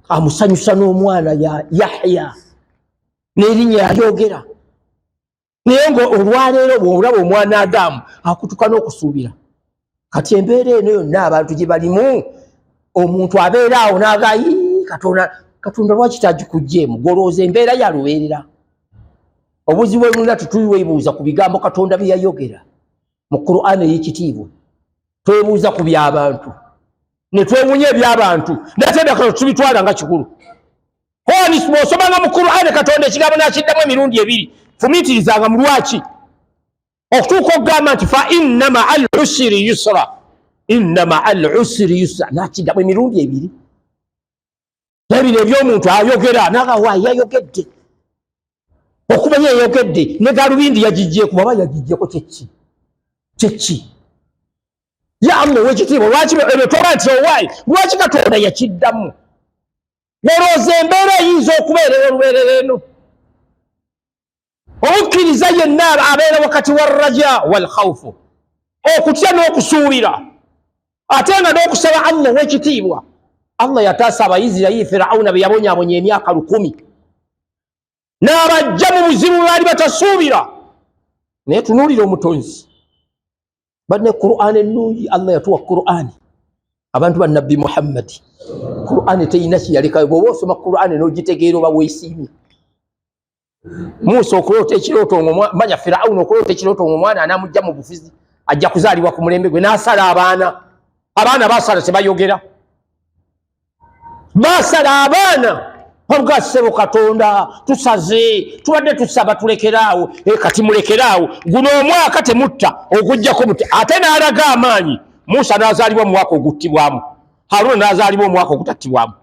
amusanyusa n'omwana ya Yahya n'erinnya yayogera. Naye ngo olwaleero bw'olaba omwana Adamu akutuka n'okusuubira. Kati embeera eno yonna abantu gye balimu, omuntu abeera awo n'agayi Katonda lwaki tagikuggyeemu? Golooza embeera ya lubeerera. Obuzibu obulina tutuweebuuza ku bigambo Katonda bye yayogera mu Qur'an ey'ekitiibwa. Twebuuza ku by'abantu ne twewunya eby'abantu n'ate endala tubitwala nga kikulu. Honi bw'osomanga mu Qur'an Katonda ekigambo n'akiddamu emirundi ebiri, fumiitirizanga mu lwaki okutuuka okugamba nti fa inna ma'al usri yusra, inna ma'al usri yusra, n'akiddamu emirundi ebiri. Ebyo eby'omuntu ayogera n'agawa yayogedde, okumanya yayogedde ne galubindi yagijjeeko, baba yagijjeeko kyeki ya Allah w'ekitiibwa. Lwaki ebyo toba nti owaayi lwaki Katonda yakiddamu? Olowooza embeera eyinza okubeerera olubeerera eno? Omukkiriza yenna abeera wakati wa raja wal khawfu, okutya n'okusuubira, ate nga n'okusaba Allah w'ekitiibwa. Allah yataasa Abayisirayiri Firawuna be yabonyaabonya emyaka 10 n'abajja mu buzibu baali batasuubira. Naye tunuulira omutonzi. Banne Qur'an ennungi, Allah yatuwa Qur'an abantu ba Nabbi Muhammad. Qur'an teyina kiyalekayo. Bw'oba osoma Qur'an n'ogitegeera oba weesiimye. Musa okulota ekirooto manya Firawuna okulota ekirooto omwana anamujja mu bufuzi ajja kuzaalibwa ku mulembe gwe n'asala abaana baasala tebayogera. Basala abaana ogasebo Katonda tusaze tubadde tusaba tulekeraawo kati mulekeraawo guno omwaka temutta okujjako mutte. Ate n'alaga amaanyi. Musa n'azaalibwa mu mwaka oguttibwamu, Haruna n'azaalibwa mu mwaka ogutattibwamu.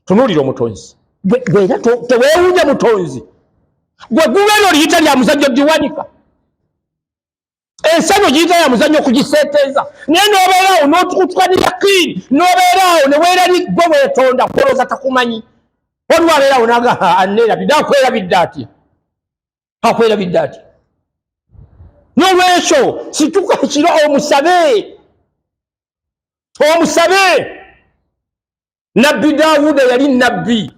Tunuulira omutonzi. Bwera teweewunya mutonzi. Gwe gubeera oliyita lya muzannyo diwanika. Ensanyo giyita ya muzannyo okugiseeteeza. Naye n'obeeraawo n'otukutuka ne yakiini, n'obeeraawo ne weerali gwe weetonda kulowooza takumanyi. Olwabeeraawo n'aga anneerabidde, akwerabidde atya? Akwerabidde atya? N'olwekyo situka ekiro omusabe. Nabbi Daawuda yali nabbi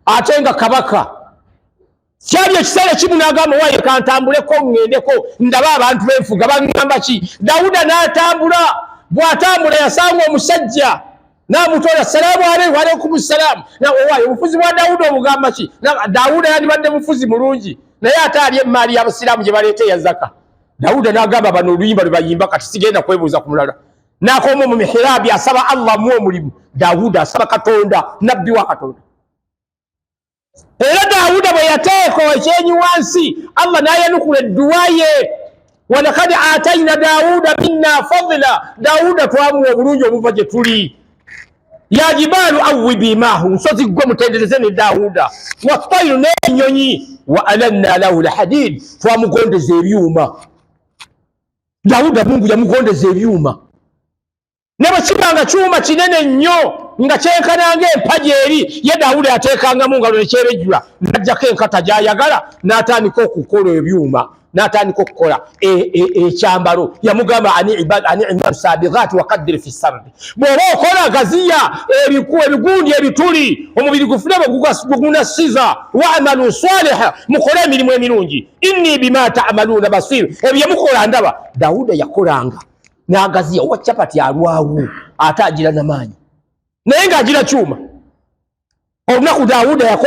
ate nga kabaka. Kyali ekiseera kimu n'agamba waaye kantambuleko ŋŋendeko ndaba abantu b'enfuga baŋŋamba ki? Daawuda n'atambula. Bw'atambula yasanga omusajja n'amutoola salaamu alayhi wa alaykum salaamu. Waaye obufuzi bwa Daawuda obugamba ki? Daawuda yandibadde mufuzi mulungi naye ate ali emmaali y'Abasiraamu gye baleeta eya zaka. Daawuda n'agamba bano oluyimba lwe bayimba kati sigenda kwebuuza ku mulala. N'akoma mu mihraabi asaba Allah mu omulimu. Daawuda asaba Katonda, nabbi wa Katonda. Era Daawuda bwe yateeka ekyenyi wansi, Allah n'ayanukula edduwa ye. Walakad aatayna Daawuda minna fadla. Daawuda twamuwa obulungi obuva gye tuli. Ya jibaalu awwibi maahu, nsozi ggwe mutendereze ne Daawuda. Wattayru n'ennyonyi. Wa alanna lahu lhadid, twamugondeza ebyuma. Daawuda Mungu yamugondeza ebyuma. Ne bwe kibanga kyuma kinene nnyo nga kyenkana ng'empagi eri, ye Daawuda yateekanga mu ngalo ne kyebejjula, n'aggyako enkata gy'ayagala n'atandika okukola ebyuma, n'atandika okukola ekyambalo. Yamugamba ani sabigaati wa qaddiri fi sardi. Bw'oba okola gaziya ebigundi ebituli omubiri gufune bwe gunasiza, wa'malu saliha, mukole emirimu emirungi, inni bima ta'maluuna basir, ebyo mukola ndaba. Daawuda yakolanga n'agaziya. Owa capati alwawo ate agira n'amaanyi naye ng'agira kyuma. Olunaku Daawuda yakola